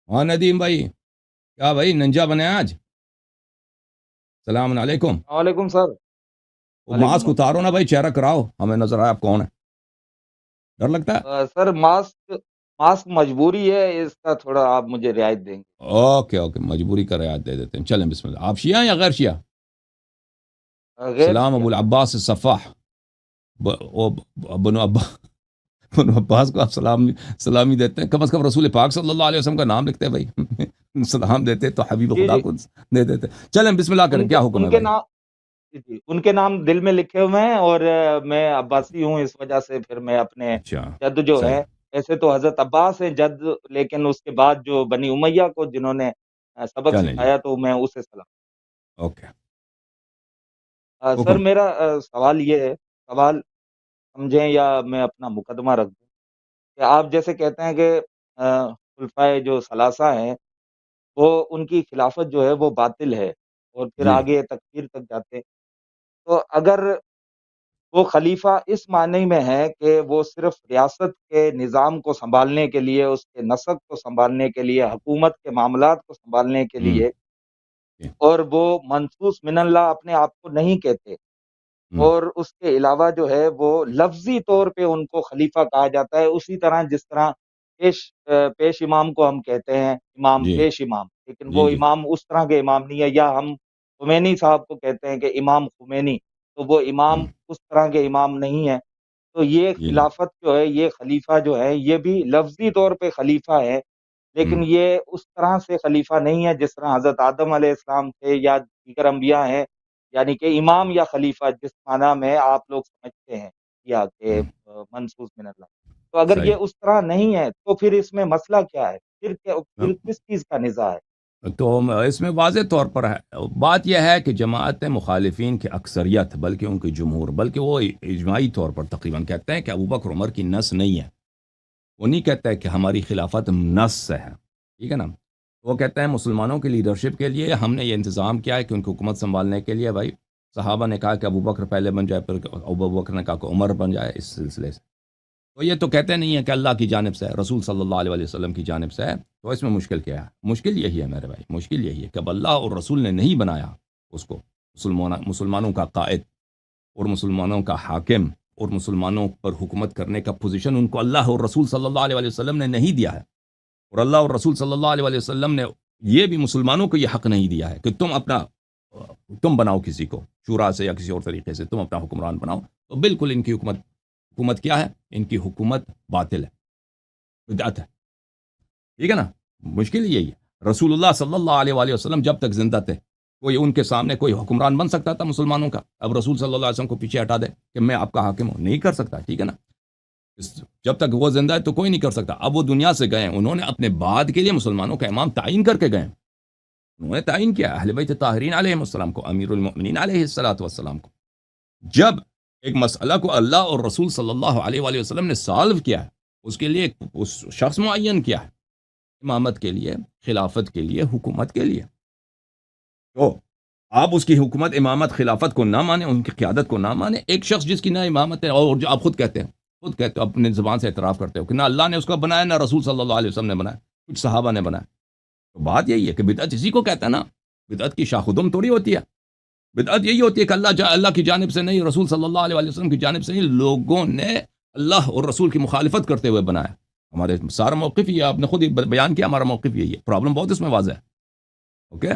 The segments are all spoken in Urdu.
ہاں ندیم بھائی، کیا بھائی ننجا بنے آج؟ السلام علیکم۔ وعلیکم سر۔ وہ وعلیکم ماسک اتارو السلام۔ نا بھائی، چہرہ کراؤ، ہمیں نظر آیا آپ کون ہے، ڈر لگتا ہے۔ سر ماسک مجبوری ہے، اس کا تھوڑا آپ مجھے رعایت دیں گے؟ اوکے اوکے، مجبوری کا رعایت دے دیتے ہیں، چلیں بسم اللہ۔ آپ شیعہ ہیں یا غیر شیعہ؟ غیر سلام ابو شیعہ۔ العباس الصفاح، بنو ابا بنو عباس کو آپ سلامی دیتے ہیں، کم از کم رسول پاک صلی اللہ علیہ وسلم کا نام لکھتے ہیں بھائی سلام دیتے تو حبیب جی خدا جی، کو دے دیتے۔ چلیں بسم اللہ کریں، کیا حکم ان ہے کے بھائی؟ نام، جی ان کے نام دل میں لکھے ہوئے ہیں، اور میں عباسی ہوں، اس وجہ سے پھر میں اپنے اچھا، جد جو صحیح، ہے، ایسے تو حضرت عباس ہیں جد، لیکن اس کے بعد جو بنی امیہ کو جنہوں نے سبق چلیں جی، سکھایا تو میں اسے سلام۔ اوکے، سر حکم۔ میرا سوال یہ ہے، سوال سمجھیں یا میں اپنا مقدمہ رکھ دوں، کہ آپ جیسے کہتے ہیں کہ خلفائے جو ثلاثہ ہیں، وہ ان کی خلافت جو ہے وہ باطل ہے، اور پھر جی، آگے تکفیر تک جاتے ہیں۔ تو اگر وہ خلیفہ اس معنی میں ہے کہ وہ صرف ریاست کے نظام کو سنبھالنے کے لیے، اس کے نسق کو سنبھالنے کے لیے، حکومت کے معاملات کو سنبھالنے کے ہوں، لیے، جی، اور وہ منصوص من اللہ اپنے آپ کو نہیں کہتے، ہوں، اور اس کے علاوہ جو ہے وہ لفظی طور پہ ان کو خلیفہ کہا جاتا ہے، اسی طرح جس طرح پیش امام کو ہم کہتے ہیں امام جی، پیش امام، لیکن جی، وہ جی، امام اس طرح کے امام نہیں ہے، یا ہم خمینی صاحب کو کہتے ہیں کہ امام خمینی، تو وہ امام ہوں، اس طرح کے امام نہیں ہے۔ تو یہ جی، جی، خلافت جو ہے، یہ خلیفہ جو ہے، یہ بھی لفظی طور پہ خلیفہ ہے، ہوں، لیکن یہ اس طرح سے خلیفہ نہیں ہے جس طرح حضرت آدم علیہ السلام تھے یا دیگر انبیاء ہیں، یعنی کہ امام یا خلیفہ جس معنی میں آپ لوگ سمجھتے ہیں، یا کہ ہوں، منصوص من اللہ۔ تو اگر صحیح۔ یہ اس طرح نہیں ہے تو پھر اس میں مسئلہ کیا ہے؟ پھر کس چیز کا نزاع ہے؟ تو اس میں واضح طور پر ہے، بات یہ ہے کہ جماعت مخالفین کی اکثریت، بلکہ ان کی جمہور، بلکہ وہ اجماعی طور پر تقریباً کہتے ہیں کہ ابو بکر عمر کی نس نہیں ہے، وہ نہیں کہتا ہے کہ ہماری خلافت نس سے ہے، ٹھیک ہے نا؟ وہ کہتے ہیں مسلمانوں کی لیڈرشپ کے لیے ہم نے یہ انتظام کیا ہے کہ ان کی حکومت سنبھالنے کے لیے بھائی صحابہ نے کہا کہ ابو بکر پہلے بن جائے، پھر ابو بکر نے کہا کہ عمر بن جائے، اس سلسلے سے تو یہ تو کہتے نہیں ہے کہ اللہ کی جانب سے ہے، رسول صلی اللہ علیہ وسلم کی جانب سے ہے، تو اس میں مشکل کیا ہے؟ مشکل یہی ہے میرے بھائی، مشکل یہی ہے کہ اب اللہ اور رسول نے نہیں بنایا اس کو مسلمانوں کا قائد اور مسلمانوں کا حاکم اور مسلمانوں پر حکومت کرنے کا پوزیشن ان کو اللہ اور رسول صلی اللہ علیہ وسلم نے نہیں دیا ہے، اور اللہ اور رسول صلی اللہ علیہ وسلم نے یہ بھی مسلمانوں کو یہ حق نہیں دیا ہے کہ تم بناؤ کسی کو شورا سے یا کسی اور طریقے سے تم اپنا حکمران بناؤ، تو بالکل ان کی حکومت کیا ہے؟ ان کی حکومت باطل ہے، بدعت ہے، ٹھیک ہے نا؟ مشکل یہی ہے، رسول اللہ صلی اللہ علیہ وآلہ وسلم جب تک زندہ تھے کوئی ان کے سامنے کوئی حکمران بن سکتا تھا مسلمانوں کا؟ اب رسول صلی اللہ علیہ وسلم کو پیچھے ہٹا دے کہ میں آپ کا حاکم ہوں، نہیں کر سکتا، ٹھیک ہے نا؟ جب تک وہ زندہ ہے تو کوئی نہیں کر سکتا۔ اب وہ دنیا سے گئے، انہوں نے اپنے بعد کے لیے مسلمانوں کا امام تعین کر کے گئے، انہوں نے تعین کیا اہل بیت طاہرین علیہ السلام کو، امیر المؤمنین علیہ السلام کو۔ جب ایک مسئلہ کو اللہ اور رسول صلی اللہ علیہ وآلہ وسلم نے سالو کیا ہے، اس کے لیے اس شخص معین کیا ہے امامت کے لیے، خلافت کے لیے، حکومت کے لیے، تو آپ اس کی حکومت، امامت، خلافت کو نہ مانیں، ان کی قیادت کو نہ مانیں، ایک شخص جس کی نہ امامت ہے، اور جو آپ خود کہتے ہیں، اپنے زبان سے اعتراف کرتے ہو کہ نہ اللہ نے اس کو بنایا، نہ رسول صلی اللہ علیہ وسلم نے بنایا، کچھ صحابہ نے بنایا، تو بات یہی ہے کہ بدعت اسی کو کہتا ہے نا، بدعت کی شاخ و دم تھوڑی ہوتی ہے، بدعت یہی ہوتی ہے کہ اللہ کی جانب سے نہیں، رسول صلی اللہ علیہ وسلم کی جانب سے نہیں، لوگوں نے اللہ اور رسول کی مخالفت کرتے ہوئے بنایا۔ ہمارے سارا موقف یہ آپ نے خود ہی بیان کیا، ہمارا موقف یہی ہے، پرابلم بہت اس میں واضح ہے، اوکے؟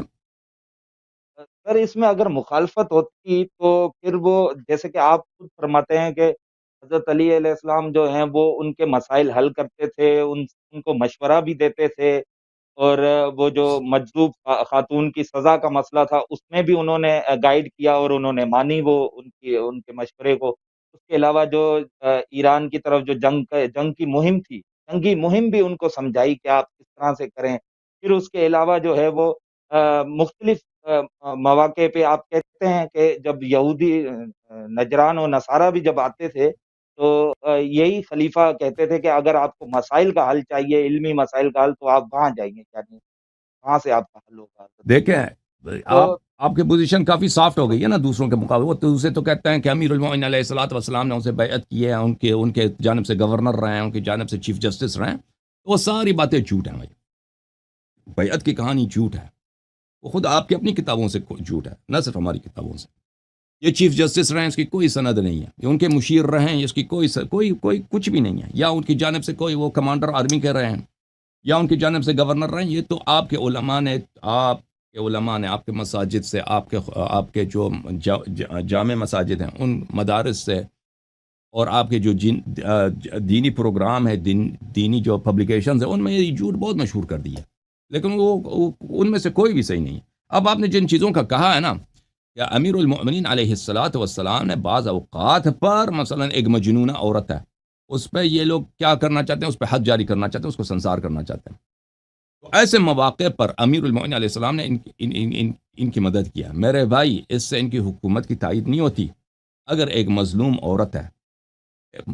سر اس میں اگر مخالفت ہوتی تو پھر وہ، جیسے کہ آپ خود فرماتے ہیں کہ حضرت علی علیہ السلام جو ہیں وہ ان کے مسائل حل کرتے تھے، ان کو مشورہ بھی دیتے تھے، اور وہ جو مجذوب خاتون کی سزا کا مسئلہ تھا اس میں بھی انہوں نے گائیڈ کیا، اور انہوں نے مانی وہ ان کے مشورے کو۔ اس کے علاوہ جو ایران کی طرف جو جنگ کی مہم تھی، جنگی مہم بھی ان کو سمجھائی کہ آپ کس طرح سے کریں۔ پھر اس کے علاوہ جو ہے وہ مختلف مواقع پہ آپ کہتے ہیں کہ جب یہودی نجران و نصارہ بھی جب آتے تھے تو یہی خلیفہ کہتے تھے کہ اگر آپ کو مسائل کا حل چاہیے، علمی مسائل کا حل، تو آپ وہاں جائیں گے، یعنی وہاں سے آپ کا حل ہوگا حضرت علی۔ دیکھیں، تو آپ کی پوزیشن کافی سافٹ ہو گئی ہے نا دوسروں کے مقابلے، وہ دوسرے تو کہتے ہیں کہ امیر المومنین علیہ الصلوۃ والسلام نے ان سے بیعت کی ہے، ان کے جانب سے گورنر رہے ہیں، ان کی جانب سے چیف جسٹس رہے ہیں، تو وہ ساری باتیں جھوٹ ہیں بھائی، بیعت کی کہانی جھوٹ ہے، وہ خود آپ کی اپنی کتابوں سے جھوٹ ہے، نہ صرف ہماری کتابوں سے۔ یہ چیف جسٹس رہے ہیں، اس کی کوئی سند نہیں ہے، یہ ان کے مشیر رہے ہیں، اس کی کوئی کچھ بھی نہیں ہے، یا ان کی جانب سے کوئی وہ کمانڈر آرمی کے رہے ہیں، یا ان کی جانب سے گورنر رہے ہیں۔ یہ تو آپ کے علماء نے، آپ کے مساجد سے، آپ کے جو جامع مساجد ہیں ان مدارس سے، اور آپ کے جو دینی پروگرام ہے، دینی جو پبلیکیشنز ہیں، ان میں یہ جھوٹ بہت مشہور کر دی ہے، لیکن وہ ان میں سے کوئی بھی صحیح نہیں ہے۔ اب آپ نے جن چیزوں کا کہا ہے نا، یا امیر المؤمنین علیہ الصلاۃ والسلام نے بعض اوقات پر مثلا ایک مجنونہ عورت ہے، اس پہ یہ لوگ کیا کرنا چاہتے ہیں، اس پہ حد جاری کرنا چاہتے ہیں، اس کو سنسار کرنا چاہتے ہیں، تو ایسے مواقع پر امیر المؤمنین علیہ السلام نے ان کی مدد کیا۔ میرے بھائی، اس سے ان کی حکومت کی تائید نہیں ہوتی۔ اگر ایک مظلوم عورت ہے،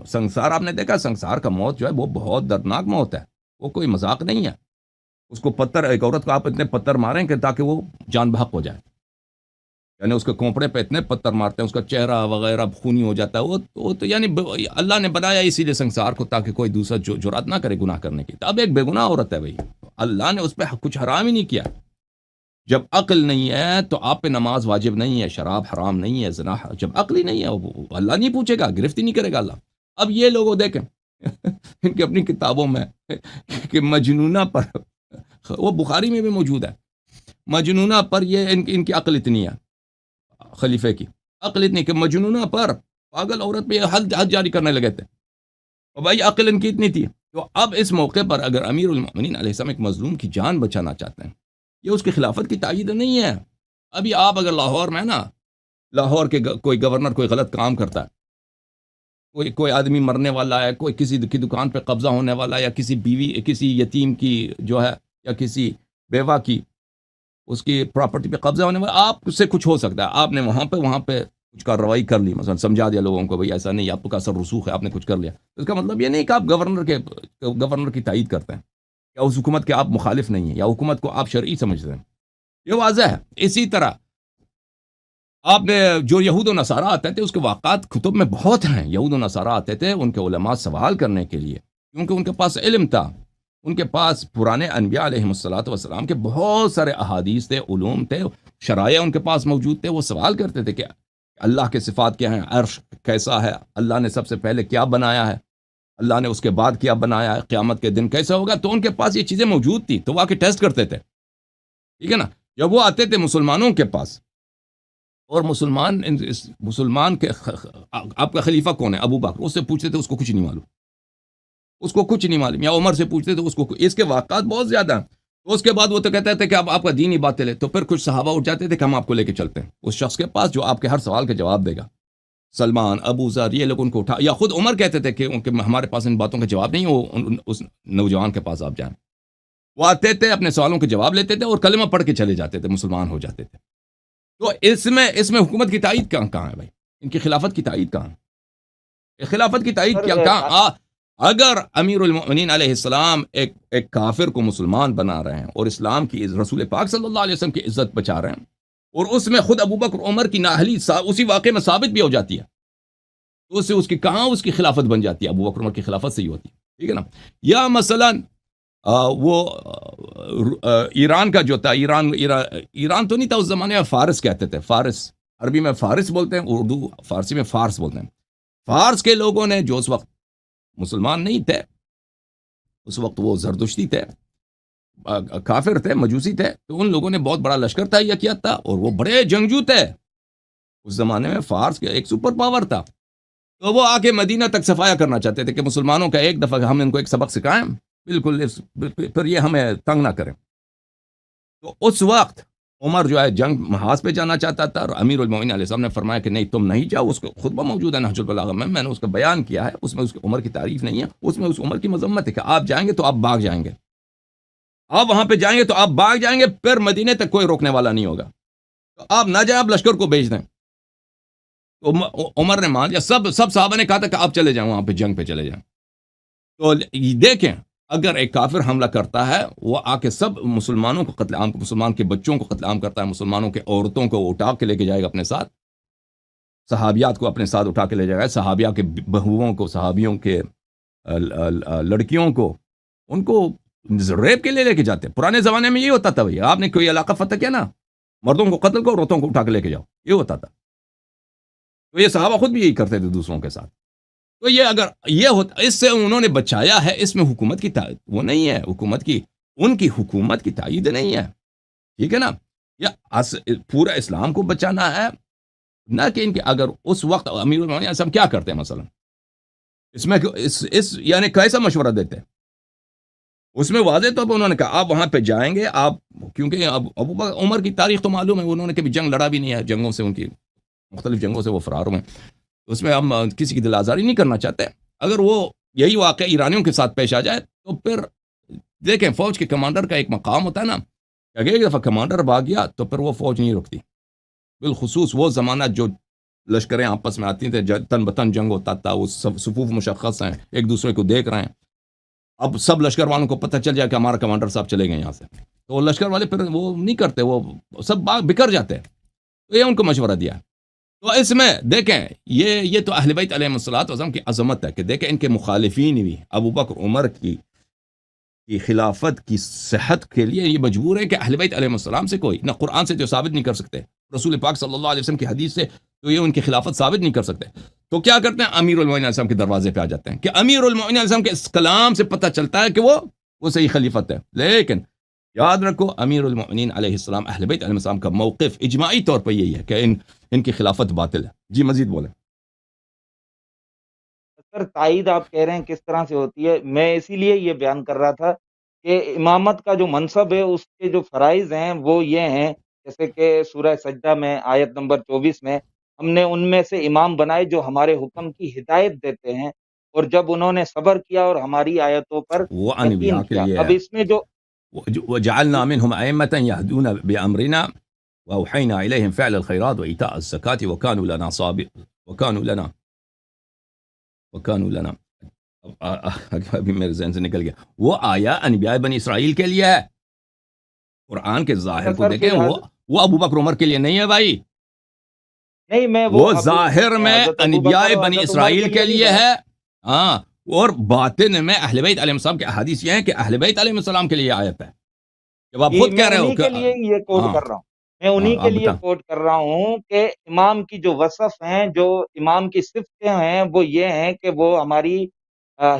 سنسار، آپ نے دیکھا سنسار کا موت جو ہے وہ بہت دردناک موت ہے، وہ کوئی مذاق نہیں ہے۔ اس کو ایک عورت کو آپ اتنے پتھر ماریں کہ تاکہ وہ جان بحق ہو جائے، یعنی اس کے کونپڑے پہ اتنے پتھر مارتے ہیں، اس کا چہرہ وغیرہ خونی ہو جاتا ہے، وہ تو یعنی اللہ نے بنایا اسی لیے سنسار کو، تاکہ کوئی دوسرا جرات نہ کرے گناہ کرنے کی۔ اب ایک بے گناہ عورت ہے بھائی، اللہ نے اس پہ کچھ حرام ہی نہیں کیا۔ جب عقل نہیں ہے تو آپ پہ نماز واجب نہیں ہے، شراب حرام نہیں ہے، زنا، جب عقل ہی نہیں ہے اللہ نہیں پوچھے گا، گرفت ہی نہیں کرے گا اللہ۔ اب یہ لوگوں دیکھیں ان کی اپنی کتابوں میں کہ مجنونہ پر، وہ بخاری میں بھی موجود ہے، مجنونہ پر یہ ان کی عقل اتنی ہے، خلیفے کی عقل اتنی کہ مجنونہ پر، پاگل عورت پہ یہ حد جاری کرنے لگے تھے، اور بھائی عقل ان کی اتنی تھی۔ تو اب اس موقع پر اگر امیر المؤمنین علیہ السلام ایک مظلوم کی جان بچانا چاہتے ہیں، یہ اس کی خلافت کی تائید نہیں ہے۔ ابھی آپ اگر لاہور میں نا، لاہور کے کوئی گورنر کوئی غلط کام کرتا ہے، کوئی آدمی مرنے والا ہے، کوئی کسی کی دکان پہ قبضہ ہونے والا ہے، یا کسی بیوی، کسی یتیم کی جو ہے، یا کسی بیوہ کی، اس کی پراپرٹی پہ قبضہ ہونے والا، آپ سے کچھ ہو سکتا ہے، آپ نے وہاں پہ کچھ کارروائی کر لی، مثلا سمجھا دیا لوگوں کو بھئی ایسا نہیں، آپ کا اثر رسوخ ہے، آپ نے کچھ کر لیا، اس کا مطلب یہ نہیں کہ آپ گورنر کی تائید کرتے ہیں، یا اس حکومت کے آپ مخالف نہیں ہیں، یا حکومت کو آپ شرعی سمجھتے ہیں، یہ واضح ہے۔ اسی طرح آپ نے جو یہود و نصارہ آتے تھے، اس کے واقعات کتب میں بہت ہیں، یہود و نصارہ آتے تھے ان کے علماء سوال کرنے کے لیے، کیونکہ ان کے پاس علم تھا، ان کے پاس پرانے انبیاء علیہ السلام کے بہت سارے احادیث تھے، علوم تھے، شرائع ان کے پاس موجود تھے۔ وہ سوال کرتے تھے کہ اللہ کے صفات کیا ہیں، عرش کیسا ہے، اللہ نے سب سے پہلے کیا بنایا ہے، اللہ نے اس کے بعد کیا بنایا ہے، قیامت کے دن کیسا ہوگا۔ تو ان کے پاس یہ چیزیں موجود تھی، تو وہ آ کے ٹیسٹ کرتے تھے، ٹھیک ہے نا۔ جب وہ آتے تھے مسلمانوں کے پاس، اور مسلمان کے آپ کا خلیفہ کون ہے، ابو بکر، اس سے پوچھتے تھے، اس کو کچھ نہیں معلوم، اس کو کچھ نہیں معلوم، یا عمر سے پوچھتے تھے، اس کو اس کے واقعات بہت زیادہ ہیں۔ تو اس کے بعد وہ تو کہتے تھے کہ اب آپ کا دین ہی باطل ہے، تو پھر کچھ صحابہ اٹھ جاتے تھے کہ ہم آپ کو لے کے چلتے ہیں اس شخص کے پاس جو آپ کے ہر سوال کا جواب دے گا، سلمان، ابو ذر، یہ لوگ ان کو اٹھا، یا خود عمر کہتے تھے کہ ہمارے پاس ان باتوں کا جواب نہیں، وہ اس نوجوان کے پاس آپ جائیں۔ وہ آتے تھے، اپنے سوالوں کے جواب لیتے تھے، اور کلمہ پڑھ کے چلے جاتے تھے، مسلمان ہو جاتے تھے۔ تو اس میں حکومت کی تائید کہاں ہے بھائی؟ ان کی خلافت کی تائید کہاں ہے؟ خلافت کی تائید کہاں؟ اگر امیر المؤمنین علیہ السلام ایک کافر کو مسلمان بنا رہے ہیں، اور اسلام کی، رسول پاک صلی اللہ علیہ وسلم کی عزت بچا رہے ہیں، اور اس میں خود ابو بکر عمر کی نااہلی اسی واقعے میں ثابت بھی ہو جاتی ہے، تو اس کی خلافت بن جاتی ہے، ابو بکر عمر کی خلافت سے ہی ہوتی ہے، ٹھیک ہے نا۔ یا مثلا وہ ایران کا جو تھا، ایران تو نہیں تھا اس زمانے میں، فارس کہتے تھے، فارس، عربی میں فارس بولتے ہیں، اردو فارسی میں فارس بولتے ہیں۔ فارس کے لوگوں نے، جو اس وقت مسلمان نہیں تھے، اس وقت وہ زردشتی تھے، کافر تھے، مجوسی تھے، تو ان لوگوں نے بہت بڑا لشکر تہیہ کیا تھا، اور وہ بڑے جنگجو تھے اس زمانے میں، فارس کے ایک سپر پاور تھا۔ تو وہ آ کے مدینہ تک صفایا کرنا چاہتے تھے کہ مسلمانوں کا ایک دفعہ ہم ان کو ایک سبق سکھائیں، بالکل پھر یہ ہمیں تنگ نہ کریں۔ تو اس وقت عمر جو ہے جنگ محاذ پہ جانا چاہتا تھا، اور امیر المؤمنین علیہ السلام نے فرمایا کہ نہیں، تم نہیں جاؤ۔ اس کو خطبہ موجود ہے نہج البلاغہ میں نے اس کا بیان کیا ہے، اس میں اس کی عمر کی تعریف نہیں ہے، اس میں اس عمر کی مذمت ہے کہ آپ جائیں گے تو آپ بھاگ جائیں گے، آپ وہاں پہ جائیں گے تو آپ بھاگ جائیں گے، پھر مدینے تک کوئی روکنے والا نہیں ہوگا، تو آپ نہ جائیں، آپ لشکر کو بھیج دیں۔ تو عمر نے مان لیا، سب صحابہ نے کہا تھا کہ آپ چلے جائیں، وہاں پہ جنگ پہ چلے جائیں۔ تو دیکھیں، اگر ایک کافر حملہ کرتا ہے، وہ آ کے سب مسلمانوں کو قتل عام، مسلمان کے بچوں کو قتل عام کرتا ہے، مسلمانوں کے عورتوں کو اٹھا کے لے کے جائے گا اپنے ساتھ، صحابیات کو اپنے ساتھ اٹھا کے لے جائے گا، صحابیہ کے بہوؤں کو، صحابیوں کے لڑکیوں کو، ان کو ریپ کے لیے لے کے جاتے. پرانے زمانے میں یہ ہوتا تھا بھائی, آپ نے کوئی علاقہ فتح کیا نا, مردوں کو قتل کرو, عورتوں کو اٹھا کے لے کے جاؤ, یہ ہوتا تھا. تو یہ صحابہ خود بھی یہی کرتے تھے دوسروں کے ساتھ. تو یہ اگر یہ ہوتا, اس سے انہوں نے بچایا ہے, اس میں حکومت کی وہ نہیں ہے, حکومت کی ان کی حکومت کی تائید نہیں ہے, ٹھیک ہے نا. یا پورا اسلام کو بچانا ہے, نہ کہ ان کے اگر اس وقت امیر المومنین ہم کیا کرتے ہیں مثلا اس میں یعنی کیسا مشورہ دیتے ہیں, اس میں واضح طور پر انہوں نے کہا آپ وہاں پہ جائیں گے آپ, کیونکہ ابو بکر عمر کی تاریخ تو معلوم ہے, انہوں نے کبھی جنگ لڑا بھی نہیں ہے, جنگوں سے ان کی مختلف جنگوں سے وہ فرار ہوئے, اس میں ہم کسی کی دل آزاری نہیں کرنا چاہتے. اگر وہ یہی واقعہ ایرانیوں کے ساتھ پیش آ جائے تو پھر دیکھیں فوج کے کمانڈر کا ایک مقام ہوتا ہے نا, کہ ایک دفعہ کمانڈر بھاگ گیا تو پھر وہ فوج نہیں رکتی. بالخصوص وہ زمانہ جو لشکریں آپس میں آتی تھیں, تن بتن جنگ ہوتا تھا, وہ صفوف مشخص ہیں, ایک دوسرے کو دیکھ رہے ہیں. اب سب لشکر والوں کو پتہ چل جائے کہ ہمارا کمانڈر صاحب چلے گئے یہاں سے, تو وہ لشکر والے پھر وہ نہیں کرتے, وہ سب بکھر جاتے ہیں. تو یہ ان کو مشورہ دیا. تو اس میں دیکھیں یہ تو اہل بیت علیہم الصلوۃ کی عظمت ہے کہ دیکھیں ان کے مخالفین بھی ابو بکر عمر کی خلافت کی صحت کے لیے یہ مجبور ہے کہ اہل بیت علیہم السلام سے کوئی نہ قرآن سے جو ثابت نہیں کر سکتے, رسول پاک صلی اللہ علیہ وسلم کی حدیث سے تو یہ ان کی خلافت ثابت نہیں کر سکتے. تو کیا کرتے ہیں, امیر المومنین علیہ السلام کے دروازے پہ آ جاتے ہیں, کہ امیر المومنین علیہ السلام کے اس کلام سے پتہ چلتا ہے کہ وہ صحیح خلیفت ہے. لیکن یاد رکھو امیر المومنین علیہ السلام اہل بیت علیہ السلام کا موقف اجماعی طور پر یہی ہے کہ ان کی خلافت باطل ہے. جی مزید بولیں. سر تائید آپ کہہ رہے ہیں کس طرح سے ہوتی ہے, میں اسی لیے یہ بیان کر رہا تھا کہ امامت کا جو منصب ہے اس کے جو فرائض ہیں وہ یہ ہیں, جیسے کہ سورہ سجدہ میں آیت نمبر 24 میں ہم نے ان میں سے امام بنائے جو ہمارے حکم کی ہدایت دیتے ہیں, اور جب انہوں نے صبر کیا اور ہماری آیتوں پر وہ یقین انبیاء کے کیا. لیے اب ہے, اس میں جو وجعلنا منهم أئمة يهدون بأمرنا وأوحينا إليهم فعل الخيرات وإيتاء الزكاة وكانوا لنا وكانوا لنا ابھی میرے ذہن سے نکل گیا. وہ آیا انبیاء بنی اسرائیل کے لیے ہے. قرآن کے ظاہر کو دیکھیں, وہ ابو بکر عمر کے لیے نہیں ہے بھائی. نہیں, میں وہ ظاہر میں حضرت ابو انبیاء بکر اور بنی حضرت عمر اسرائیل کے نہیں لیے بنا. ہے, ہاں, اور باطن میں اہل بیت علیہ السلام کے احادیث یہ ہیں کہ اہل بیت علیہ السلام کے لیے آیت ہے. جب آپ خود میں کہہ رہے ہو انہی کہ کے لیے یہ کوٹ ہاں کر رہا ہوں, میں انہی ہاں کے آپ لیے بتائیں. کوٹ کر رہا ہوں کہ امام کی جو وصف ہیں, جو امام کی صفتیں ہیں, وہ یہ ہیں کہ وہ ہماری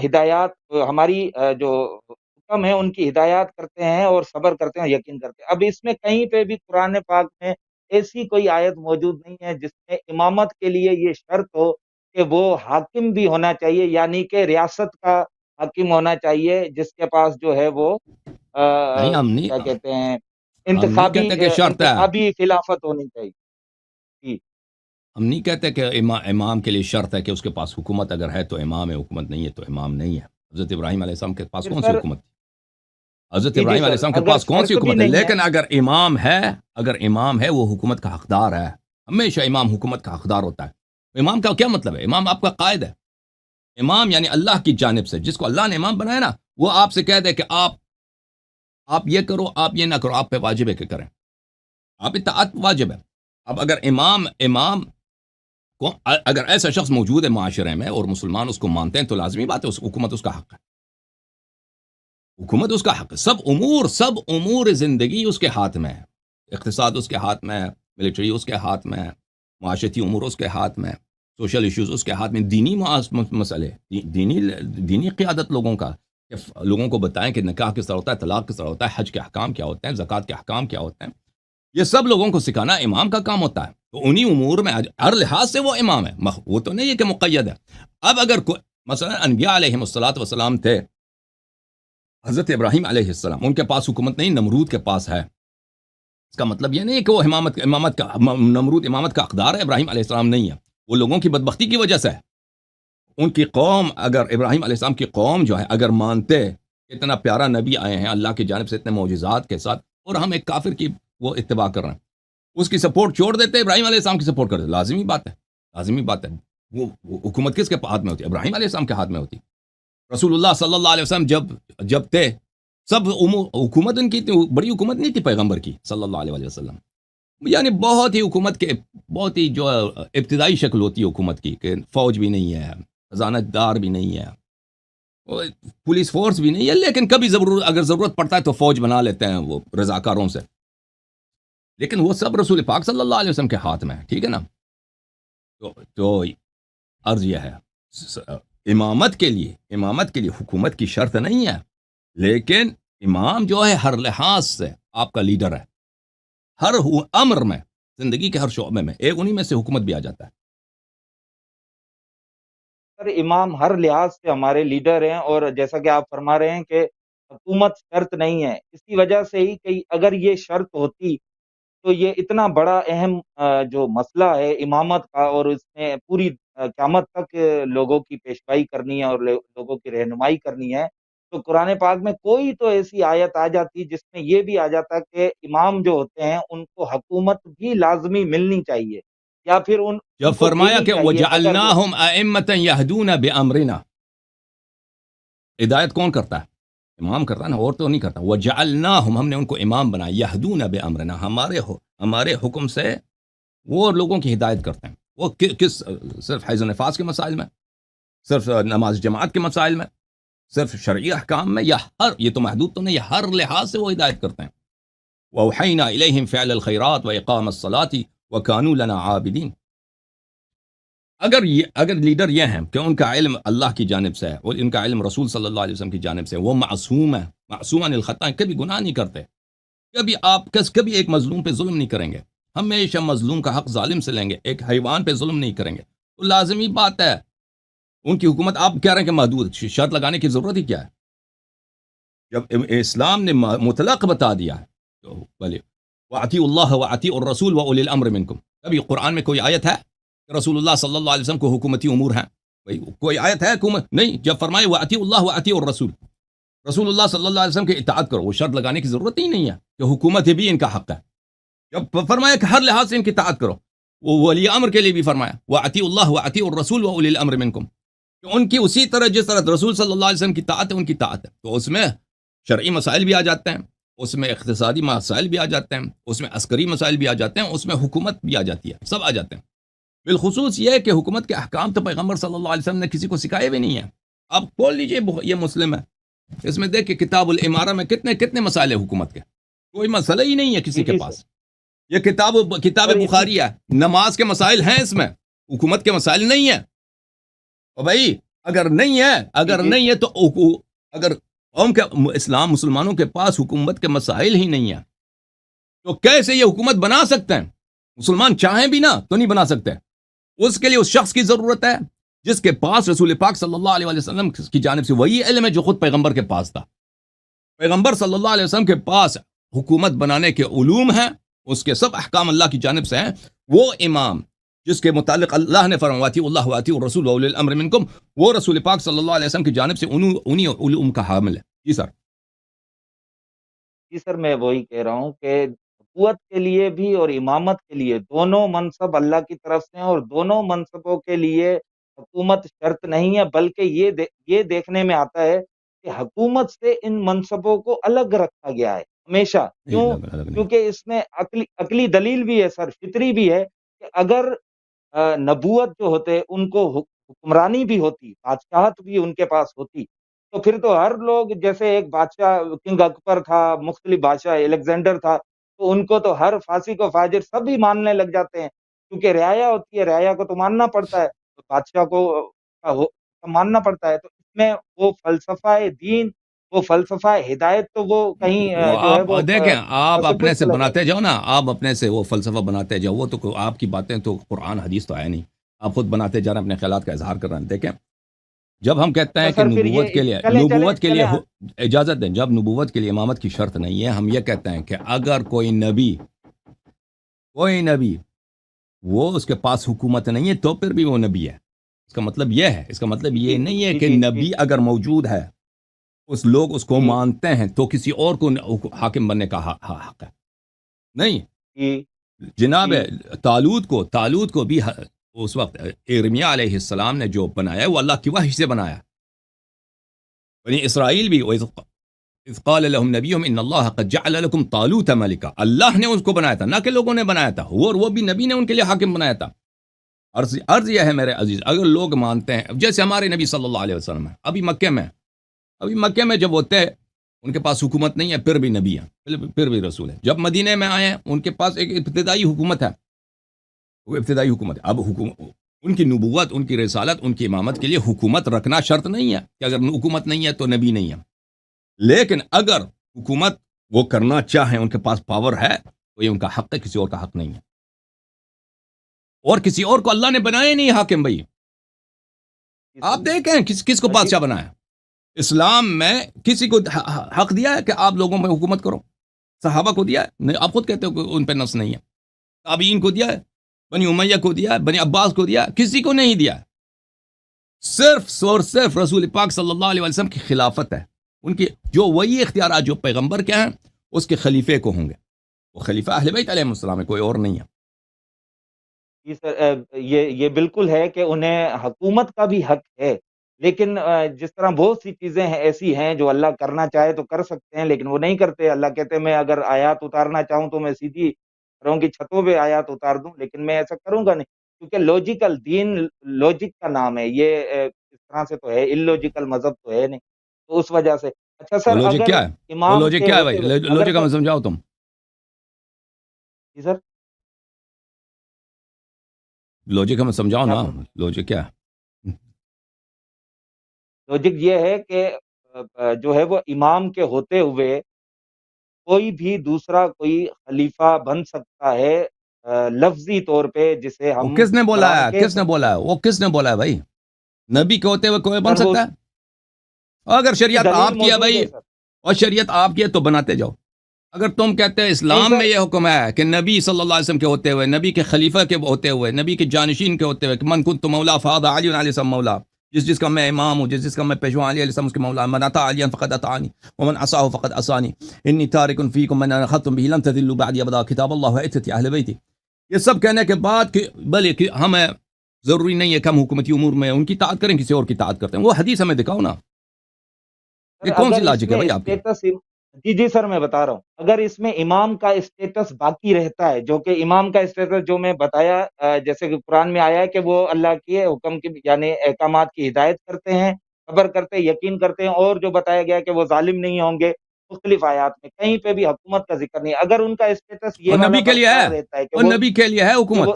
ہدایات, ہماری جو حکم ہے ان کی ہدایات کرتے ہیں اور صبر کرتے ہیں, یقین کرتے ہیں. اب اس میں کہیں پہ بھی قرآن پاک میں ایسی کوئی آیت موجود نہیں ہے جس میں امامت کے لیے یہ شرط ہو کہ وہ حاکم بھی ہونا چاہیے, یعنی کہ ریاست کا حاکم ہونا چاہیے جس کے پاس جو ہے وہ نہیں, کیا کہتے ہیں ہم نہیں کہتے کہ شرط ہے, انتخابی خلافت ہونی چاہیے. جی ہم نہیں کہتے کہ امام کے لیے شرط ہے کہ اس کے پاس حکومت اگر ہے تو امام ہے, حکومت نہیں ہے تو امام نہیں ہے. حضرت ابراہیم علیہ السلام کے پاس پھر کون سی سر, حکومت تھی؟ حضرت جی ابراہیم علیہ سر, السلام کے اگر پاس کون سی شرط بھی حکومت ہے, نہیں ہے, لیکن اگر امام ہے وہ حکومت کا حقدار ہے. ہمیشہ امام حکومت کا حقدار ہوتا ہے. امام کا کیا مطلب ہے؟ امام آپ کا قائد ہے. امام یعنی اللہ کی جانب سے, جس کو اللہ نے امام بنایا نا, وہ آپ سے کہہ دے کہ آپ یہ کرو, آپ یہ نہ کرو, آپ پہ واجب ہے کہ کریں, آپ اطاعت واجب ہے. اب اگر امام کو اگر ایسا شخص موجود ہے معاشرے میں اور مسلمان اس کو مانتے ہیں تو لازمی بات ہے حکومت اس کا حق ہے. حکومت اس کا حق ہے. سب امور زندگی اس کے ہاتھ میں ہے. اقتصاد اس کے ہاتھ میں ہے, ملٹری اس کے ہاتھ میں ہے, معاشرتی امور اس کے ہاتھ میں, سوشل ایشوز اس کے ہاتھ میں, دینی مسئلے, دینی قیادت لوگوں کا, کہ لوگوں کو بتائیں کہ نکاح کس طرح ہوتا ہے, طلاق کس طرح ہوتا ہے, حج کے احکام کیا ہوتے ہیں, زکوٰۃ کے احکام کیا ہوتے ہیں, یہ سب لوگوں کو سکھانا امام کا کام ہوتا ہے. تو انہی امور میں ہر لحاظ سے وہ امام ہے, وہ تو نہیں ہے کہ مقید ہے. اب اگر مثلا انبیاء علیہم الصلوۃ والسلام تھے, حضرت ابراہیم علیہ السلام, ان کے پاس حکومت نہیں, نمرود کے پاس ہے. اس کا مطلب یہ نہیں کہ وہ نمرود امامت کا حقدار ہے, ابراہیم علیہ السلام نہیں ہے. وہ لوگوں کی بدبختی کی وجہ سے ہے. ان کی قوم, اگر ابراہیم علیہ السلام کی قوم جو ہے اگر مانتے اتنا پیارا نبی آئے ہیں اللہ کی جانب سے اتنے معجزات کے ساتھ, اور ہم ایک کافر کی وہ اتباع کر رہے ہیں, اس کی سپورٹ چھوڑ دیتے, ابراہیم علیہ السلام کی سپورٹ کر دیتے, لازمی بات ہے. وہ حکومت کس کے ہاتھ میں ہوتی ہے؟ ابراہیم علیہ السلام کے ہاتھ میں ہوتی. رسول اللہ صلی اللہ علیہ وسلم جب تھے, سب حکومت ان کی بڑی حکومت نہیں تھی پیغمبر کی صلی اللہ علیہ وسلم, یعنی بہت ہی حکومت کے بہت ہی جو ابتدائی شکل ہوتی ہے حکومت کی, کہ فوج بھی نہیں ہے, خزانہ دار بھی نہیں ہے, پولیس فورس بھی نہیں ہے، لیکن کبھی اگر ضرورت پڑتا ہے تو فوج بنا لیتے ہیں وہ رضاکاروں سے، لیکن وہ سب رسول پاک صلی اللہ علیہ وسلم کے ہاتھ میں ہے، ٹھیک ہے نا؟ تو عرض یہ ہے، امامت کے لیے حکومت کی شرط نہیں ہے، لیکن امام جو ہے ہر لحاظ سے آپ کا لیڈر ہے، ہر امر میں، زندگی کے ہر شعبے میں، ایک انہی میں سے حکومت بھی آ جاتا ہے۔ سر امام ہر لحاظ سے ہمارے لیڈر ہیں، اور جیسا کہ آپ فرما رہے ہیں کہ حکومت شرط نہیں ہے، اسی وجہ سے ہی کہ اگر یہ شرط ہوتی تو یہ اتنا بڑا اہم جو مسئلہ ہے امامت کا، اور اس میں پوری قیامت تک لوگوں کی پیشوائی کرنی ہے اور لوگوں کی رہنمائی کرنی ہے، تو قرآن پاک میں کوئی تو ایسی آیت آ جاتی جس میں یہ بھی آ جاتا کہ امام جو ہوتے ہیں ان کو حکومت بھی لازمی ملنی چاہیے، یا پھر جب ان کو فرمایا دینی کہ چاہیے اگر وہ وَجَعَلْنَاهُمْ أَئِمَّةً يَهْدُونَ بِأَمْرِنَا، ہدایت کون کرتا ہے؟ امام کرتا ہے نا، اور تو نہیں کرتا۔ وَجَعَلْنَاهُمْ، ہم نے ان کو امام بنایا، يَهْدُونَ بِأَمْرِنَا، ہمارے حکم سے وہ لوگوں کی ہدایت کرتے ہیں۔ وہ کس صرف حیض و نفاس کے مسائل میں، صرف نماز جماعت کے مسائل میں، صرف شرعی احکام میں، یا یہ تو محدود تو نہیں، یہ ہر لحاظ سے وہ ہدایت کرتے ہیں۔ وَأَوْحَيْنَا إِلَيْهِمْ فِعْلَ الْخَيْرَاتِ وَإِقَامَ الصَّلَاةِ وَكَانُوا لَنَا عَابِدِينَ۔ اگر لیڈر یہ ہیں کہ ان کا علم اللہ کی جانب سے ہے اور ان کا علم رسول صلی اللہ علیہ وسلم کی جانب سے ہے، وہ معصوم ہے، معصوم عن الخطا، کبھی گناہ نہیں کرتے، کبھی ایک مظلوم پہ ظلم نہیں کریں گے، ہمیشہ مظلوم کا حق ظالم سے لیں گے، ایک حیوان پہ ظلم نہیں کریں گے، تو لازمی بات ہے ان کی حکومت۔ آپ کہہ رہے ہیں کہ محدود، شرط لگانے کی ضرورت ہی کیا ہے؟ جب اسلام نے مطلق بتا دیا ہے تو بولے وَأَطِيعُوا اللَّهَ وَأَطِيعُوا الرَّسُولَ وَأُولِي الْأَمْرِ مِنْكُمْ۔ کبھی قرآن میں کوئی آیت ہے کہ رسول اللہ صلی اللہ علیہ وسلم کو حکومتی امور ہیں؟ کوئی آیت ہے حکومت؟ نہیں۔ جب فرمائے وَأَطِيعُوا اللَّهَ وَأَطِيعُوا الرَّسُولَ، رسول اللہ صلی اللہ علیہ وسلم کی اطاعت کرو، وہ شرط لگانے کی ضرورت ہی نہیں ہے کہ حکومت بھی ان کا حق ہے۔ جب فرمایا کہ ہر لحاظ سے ان کی اطاعت کرو، وہ ولی امر کے لیے بھی فرمایا وَأَطِيعُوا اللَّهَ وَأَطِيعُوا الرَّسُولَ وَأُولِي الْأَمْرِ مِنْكُمْ، کہ ان کی اسی طرح جس طرح رسول صلی اللہ علیہ وسلم کی اطاعت ہے ان کی اطاعت ہے، تو اس میں شرعی مسائل بھی آ جاتے ہیں، اس میں اقتصادی مسائل بھی آ جاتے ہیں، اس میں عسکری مسائل بھی آ جاتے ہیں، اس میں حکومت بھی آ جاتی ہے، سب آ جاتے ہیں۔ بالخصوص یہ کہ حکومت کے احکام تو پیغمبر صلی اللہ علیہ وسلم نے کسی کو سکھائے بھی نہیں ہیں۔ آپ کھول لیجئے، یہ مسلم ہے، اس میں دیکھ کہ کتاب الامارہ میں کتنے مسائل ہیں حکومت کے، کوئی مسئلہ ہی نہیں ہے کسی جی کے جی سر، پاس۔ یہ کتاب سر اسی بخاری ہے، نماز کے مسائل ہیں اس میں، حکومت کے مسائل نہیں ہیں۔ اور بھائی اگر جی جی نہیں ہے تو اگر قوم کے اسلام مسلمانوں کے پاس حکومت کے مسائل ہی نہیں ہیں تو کیسے یہ حکومت بنا سکتے ہیں؟ مسلمان چاہیں بھی نہ تو نہیں بنا سکتے۔ اس کے لیے اس شخص کی ضرورت ہے جس کے پاس رسول پاک صلی اللہ علیہ وسلم کی جانب سے وہی علم ہے جو خود پیغمبر کے پاس تھا۔ پیغمبر صلی اللہ علیہ وسلم کے پاس حکومت بنانے کے علوم ہیں، اس کے سب احکام اللہ کی جانب سے ہیں۔ وہ امام جس کے متعلق اللہ نے فرمایا وَأَطِيعُوا اللَّهَ وَأَطِيعُوا الرَّسُولَ وَأُولِي الْأَمْرِ مِنْكُمْ، وہ رسول پاک صلی اللہ علیہ وسلم کی جانب سے انہی علوم کا حامل ہے۔ جی سر۔ جی سر، میں وہی کہہ رہا ہوں کہ نبوت کے لیے بھی اور امامت کے لیے دونوں منصب اللہ کی طرف سے ہیں، اور دونوں منصبوں کے لیے حکومت شرط نہیں ہے، بلکہ یہ دیکھنے میں آتا ہے کہ حکومت سے ان منصبوں کو الگ رکھا گیا ہے ہمیشہ۔ نہیں، کیوں؟ الگ نہیں۔ کیونکہ اس میں عقلی دلیل بھی ہے سر، فطری بھی ہے کہ اگر نبوت جو ہوتے ان کو حکمرانی بھی ہوتی، بادشاہت بھی ان کے پاس ہوتی، تو پھر تو ہر لوگ، جیسے ایک بادشاہ کنگ اکبر تھا، مختلف بادشاہ الیگزینڈر تھا، تو ان کو تو ہر فاسق و فاجر سب ہی ماننے لگ جاتے ہیں، کیونکہ رعایا ہوتی ہے، رعایا کو تو ماننا پڑتا ہے، تو بادشاہ کو ماننا پڑتا ہے۔ تو اس میں وہ فلسفہ دین، وہ فلسفہ ہدایت، تو وہ کہیں وہ جو ہے آپ وہ دیکھیں، آپ اپنے تصوف سے چلا جائے بناتے جاؤ نا، آپ اپنے سے وہ فلسفہ بناتے جاؤ، وہ تو آپ کی باتیں تو قرآن حدیث تو ہے نہیں، آپ خود بناتے جا رہے ہیں، اپنے خیالات کا اظہار کر رہے ہیں۔ دیکھیں، جب ہم کہتے اچھا ہیں کہ سر، پھر نبوت یہ کے لیے چلیں چلیں چلیں اجازت دیں، جب نبوت کے لیے امامت کی شرط نہیں ہے، ہم یہ کہتے ہیں کہ اگر کوئی نبی وہ اس کے پاس حکومت نہیں ہے تو پھر بھی وہ نبی ہے۔ اس کا مطلب یہ ہے، اس کا مطلب یہ جی نہیں ہے جی کہ جی جی نبی اگر موجود ہے لوگ اس کو جی مانتے ہیں تو کسی اور کو حاکم بننے کا حق ہے، نہیں۔ جی جناب جی طالوت کو بھی اس وقت ارمیا علیہ السلام نے جو بنایا وہ اللہ کی وحی سے بنایا۔ بنی اسرائیل بھی اذ قال لهم نبيهم ان الله قد جعل لكم طالوت ملكا، اللہ نے اس کو بنایا تھا، نہ کہ لوگوں نے بنایا تھا، اور وہ بھی نبی نے ان کے لیے حاکم بنایا تھا۔ عرض یہ ہے میرے عزیز، اگر لوگ مانتے ہیں جیسے ہمارے نبی صلی اللہ علیہ وسلم ہے، ابھی مکے میں ابھی مکے میں جب ہوتے ہیں ان کے پاس حکومت نہیں ہے، پھر بھی نبی ہیں، پھر بھی رسول ہیں. جب مدینے میں آئے ہیں ان کے پاس ایک ابتدائی حکومت ہے، وہ ابتدائی حکومت ہے. اب ان کی نبوت، ان کی رسالت، ان کی امامت کے لیے حکومت رکھنا شرط نہیں ہے کہ اگر حکومت نہیں ہے تو نبی نہیں ہے. لیکن اگر حکومت وہ کرنا چاہیں، ان کے پاس پاور ہے، تو یہ ان کا حق ہے، کسی اور کا حق نہیں ہے. اور کسی اور کو اللہ نے بنایا نہیں حاکم بھائی. جی آپ سر، دیکھیں کس کو جی بادشاہ بنایا. اسلام میں کسی کو حق دیا ہے کہ آپ لوگوں میں حکومت کرو؟ صحابہ کو دیا ہے؟ نہیں. آپ خود کہتے ہو کہ ان پہ نص نہیں ہے. تابعین کو دیا ہے، بنی امیہ کو دیا ہے، بنی عباس کو دیا ہے؟ کسی کو نہیں دیا ہے. صرف اور صرف رسول پاک صلی اللہ علیہ وسلم کی خلافت ہے. ان کی جو وہی اختیارات جو پیغمبر کے ہیں اس کے خلیفے کو ہوں گے. وہ خلیفہ اہل بیت علیہ السلام ہے، کوئی اور نہیں ہے. جی سر، یہ بالکل ہے کہ انہیں حکومت کا بھی حق ہے، لیکن جس طرح بہت سی چیزیں ایسی ہیں جو اللہ کرنا چاہے تو کر سکتے ہیں، لیکن وہ نہیں کرتے. اللہ کہتے ہیں میں اگر آیات اتارنا چاہوں تو میں سیدھی گھروں کی چھتوں پہ آیات اتار دوں، لیکن میں ایسا کروں گا نہیں، کیونکہ لوجیکل دین لوجک کا نام ہے. یہ اس طرح سے تو ہے، ان لوجیکل مذہب تو ہے نہیں، تو اس وجہ سے. اچھا وہ سر، لوجک اگر کیا ہے؟ وہ امام لوجک کے کیا ہے ہوتے بھائی؟ ہوئے اگر لوجک ہمیں سمجھاؤ تم. جی سر، لوجک ہمیں سمجھاؤ کیا نا. فرما لوجک کیا ہے؟ لوجک یہ ہے کہ جو ہے وہ امام کے ہوتے ہوئے کوئی بھی دوسرا کوئی خلیفہ بن سکتا ہے، لفظی طور پہ جسے وہ ہم کس نے بولا حکمران ہے؟ کہہ کس نے سکتے بولا ہیں. ہے؟ وہ کس نے بولا ہے بھائی؟ نبی کے ہوتے ہوئے کوئی بن سر وہ سکتا اس ہے؟ اگر کی شریعت دلیل آپ کی ہے موجود بھائی، ہے سر. اور شریعت آپ کی ہے تو بناتے جاؤ. اگر تم کہتے ہیں نہیں اسلام سر، میں یہ حکم ہے کہ نبی صلی اللہ علیہ وسلم کے ہوتے ہوئے، نبی کے خلیفہ کے ہوتے ہوئے، نبی کے جانشین کے ہوتے ہوئے، کہ من کنت مولا فهذا علی علیہ السلام مولا، جس کا میں امام ہوں، جس کا میں پیشوا علی علیہ السلام اس کے مولا، من اطاع علی فقد اطاعنی ومن عصاه فقد عصانی انی تارک فیکم من اخذتم به لن تذلوا بعدی ابدا کتاب اللہ وعترتی اہل بیتی. یہ سب کہنے کے بعد کہ بھلے کہ ہمیں ضروری نہیں ہے کہ ہم حکومتی امور میں ان کی اطاعت کریں، کسی اور کی اطاعت کرتے ہیں. وہ حدیث ہمیں دکھاؤ نا. سر یہ کون سی اگر اس لاجک ہے میں بھائی آپ کی؟ اسٹیٹس، جی جی سر میں بتا رہا ہوں، اگر اس میں امام کا اسٹیٹس باقی رہتا ہے، جو کہ امام کا اسٹیٹس جو میں بتایا، جیسے کہ قرآن میں آیا ہے کہ وہ اللہ کے حکم کی یعنی احکامات کی ہدایت کرتے ہیں، خبر کرتے ہیں، یقین کرتے ہیں، اور جو بتایا گیا کہ وہ ظالم نہیں ہوں گے. مختلف آیات میں کہیں پہ بھی حکومت کا ذکر نہیں ہے. اگر ان کا اسٹیٹس یہ اور والا نبی کے لیے ہے؟ برقرار رہتا ہے کہ اور وہ نبی کے لیے ہے کہ وہ حکومت؟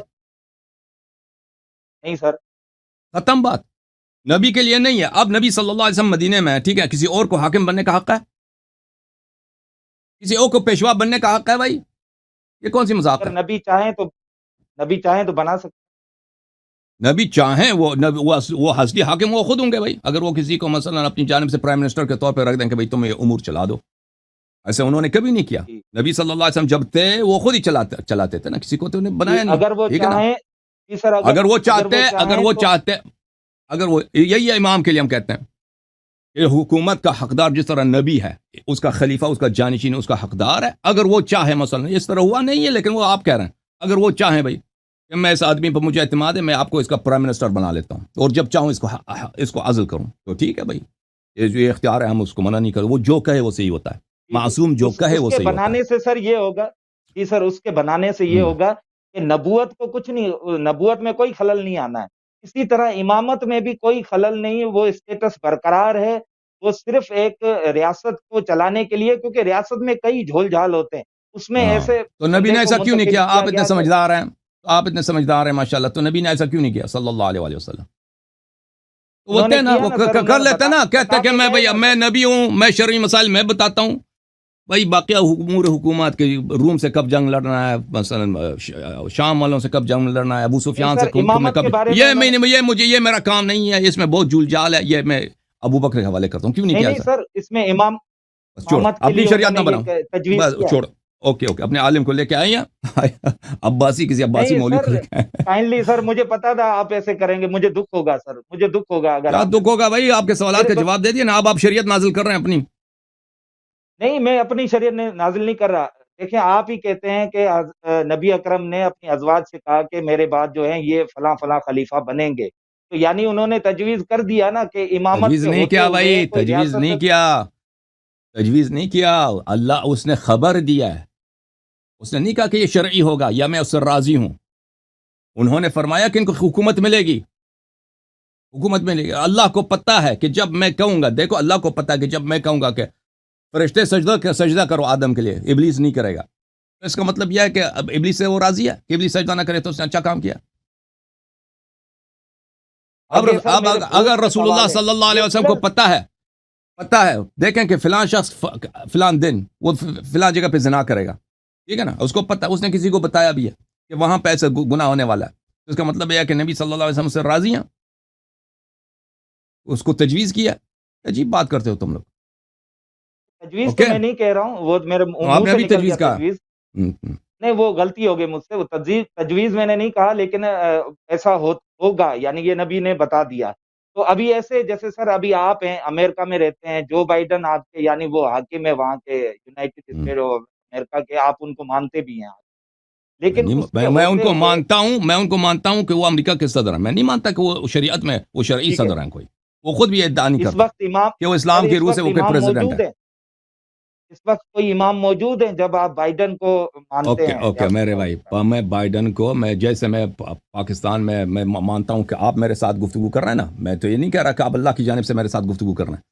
نہیں سر. ختم بات. نبی کے لیے نہیں ہے. اب نبی صلی اللہ علیہ وسلم مدینے میں ہے، ٹھیک ہے، کسی اور کو حاکم بننے کا حق ہے؟ کسی اور کو پیشوا بننے کا حق ہے بھائی؟ یہ کون سی مذاق اگر ہے؟ نبی چاہیں تو بنا سکتے. نبی چاہیں وہ حسبی حاکم وہ خود ہوں گے بھائی. اگر وہ کسی کو مثلا اپنی جانب سے پرائم منسٹر کے طور پہ رکھ دیں کہ بھائی تم یہ امور چلا دو، ایسے انہوں نے کبھی نہیں کیا. جی نبی صلی اللہ علیہ وسلم جب تھے وہ خود ہی چلاتے تھے نا، کسی کو تو انہیں جی، بنایا نہیں. اگر وہ ٹھیک ہے نا. چاہیں. جی سر، اگر وہ چاہیں تو اگر وہ یہی ہے امام کے لیے ہم کہتے ہیں کہ حکومت کا حقدار جس طرح نبی ہے، اس کا خلیفہ، اس کا جانشین، اس کا حقدار ہے. اگر وہ چاہے، مثلا اس طرح ہوا نہیں ہے لیکن وہ آپ کہہ رہے ہیں، اگر وہ چاہیں بھائی کہ میں اس آدمی پر مجھے اعتماد ہے، میں آپ کو اس کا پرائم منسٹر بنا لیتا ہوں، اور جب چاہوں اس کو عزل کروں، تو ٹھیک ہے بھائی. یہ جو اختیار ہے ہم اس کو منع نہیں کریں. وہ جو کہے وہ صحیح ہوتا ہے. جی جی، معصوم جو کہے اس وہ کے صحیح ہوتا ہے. بنانے سے سر یہ ہوگا. جی سر، اس کے بنانے سے یہ ہوں. ہوگا کہ نبوت کو کچھ نہیں، نبوت میں کوئی خلل نہیں آنا ہے. اسی طرح امامت میں بھی کوئی خلل نہیں، وہ اسٹیٹس برقرار ہے. وہ صرف ایک ریاست کو چلانے کے لیے، کیونکہ ریاست میں کئی جھول جھال ہوتے ہیں، اس میں ہاں ایسے تو نبی نے بندے کو ایسا کیوں نہیں منتخب کیا؟ کیا آپ اتنے گیا کہ سمجھدار ہیں، آپ اتنے سمجھدار ہیں ماشاء اللہ، تو نبی نے ایسا کیوں نہیں کیا صلی اللہ علیہ وسلم؟ تو انہوں ہوتے نے ہیں نا، کیا وہ نا سر، انہوں کر نے لیتے ہیں نا، کہتے بتا ہیں کہ کے میں گئے بھائی نا میں سر. نبی ہوں، میں شرعی مسائل میں بتاتا ہوں. بھائی باقی امور حکومت کے، روم سے کب جنگ لڑنا ہے، مثلا شام والوں سے کب جنگ لڑنا ہے، ابو نہیں سفیان سے سر، تم نے امامت کب، کے بارے میں یہ انہوں نے یہ میرا کام نہیں ہے، اس میں بہت جھول جال ہے، یہ میں ابو بکر کے حوالے کرتا ہوں. کیوں نہیں نہیں کیا نہیں ایسا؟ سر، اس میں بس چھوڑ، امامت کے اپنی لیے انہوں شریعت نے نہ یہ بناؤ. تجویز بس کیا ہے. چھوڑ. اوکے اپنے عالم کو لے کے آئے ہیں عباسی کسی عباسی نہیں مولوی سر، کو لے کے آئے ہیں. کائنڈلی سر، مجھے پتا تھا آپ ایسے کریں گے، مجھے دکھ ہوگا سر، مجھے دکھ ہوگا اگر کیا آپ دکھ ایسے. ہوگا بھائی؟ آپ کے سوالات میرے کا بس جواب دے دیے نا. آپ شریعت نازل کر رہے ہیں اپنی. نہیں، میں اپنی شریعت نازل نہیں کر رہا. دیکھیں، آپ ہی کہتے ہیں کہ نبی اکرم نے اپنی ازواج سے کہا کہ میرے بعد جو ہیں یہ فلاں فلاں خلیفہ بنیں گے، تو یعنی انہوں نے تجویز کر دیا نا کہ امامت تجویز کے نہیں ہوتے کیا ہوئے بھائی، کوئی ریاست. تجویز نہیں کیا. اللہ اس نے خبر دیا ہے. اس نے نہیں کہا کہ یہ شرعی ہوگا یا میں اس سے راضی ہوں. انہوں نے فرمایا کہ ان کو حکومت ملے گی. حکومت میں نہیں، اللہ کو پتہ ہے کہ جب میں کہوں گا، دیکھو اللہ کو پتہ ہے کہ جب میں کہوں گا کہ فرشتے سجدہ کرو آدم کے لیے، ابلیس نہیں کرے گا، تو اس کا مطلب یہ ہے کہ اب ابلیس سے وہ راضی ہے کہ ابلیس سجدہ نہ کرے، تو اس نے اچھا کام کیا۔ اب آگے سر میرے بہت اگر سے رسول اللہ سوال ہیں صلی اللہ علیہ یہ وسلم کو پتہ ہے دیکھیں کہ فلاں شخص فلاں دن وہ فلاں جگہ پہ زنا کرے گا، ٹھیک ہے نا، اس کو پتہ، اس نے کسی کو بتایا بھی ہے کہ وہاں پہ ایسے گناہ ہونے والا ہے، تو اس کا مطلب یہ ہے کہ نبی صلی اللہ علیہ وسلم سے راضی ہیں، اس کو تجویز کیا۔ عجیب بات کرتے ہو تم لوگ۔ تجویز تو اوکے، میں نہیں کہہ رہا ہوں، وہ میرے آپ منہ نے سے ابھی نکل گیا تجویز کہا۔ تجویز۔ نہیں وہ غلطی ہو گئی مجھ سے، وہ تجویز میں نے نہیں کہا، لیکن ایسا ہوگا، یعنی یہ نبی نے بتا دیا۔ تو ابھی ایسے جیسے سر ابھی آپ ہیں امریکہ میں رہتے ہیں، جو بائیڈن آپ کے یعنی وہ حاکم ہے وہاں کے یونائٹڈ اسٹیٹ آف امریکہ کے، آپ ان کو مانتے بھی ہیں، لیکن اس کے میں ان ہوتے کو ہوئے مانتا ہوں کہ وہ امریکہ کے صدر ہیں، میں نہیں مانتا کہ وہ شریعت میں وہ شرعی ٹھیک ہے، صدر ہیں کوئی، وہ خود بھی یہ ادعا نہیں اس کرتے وقت امام کہ وہ سر اسلام کی اس روح سے وقت وہ کوئی امام پریزیڈنٹ ہے۔ موجود ہیں، اس وقت کوئی امام موجود ہیں جب آپ بائیڈن کو مانتے اوکے ہیں اوکے ریاست میرے بھائی، متحدہ؟ میں بائیڈن کو جیسے میں پاکستان میں مانتا ہوں کہ آپ میرے ساتھ گفتگو کر رہے ہیں نا، میں تو یہ نہیں کہہ رہا کہ آپ اللہ کی جانب سے میرے ساتھ گفتگو کر رہے ہیں۔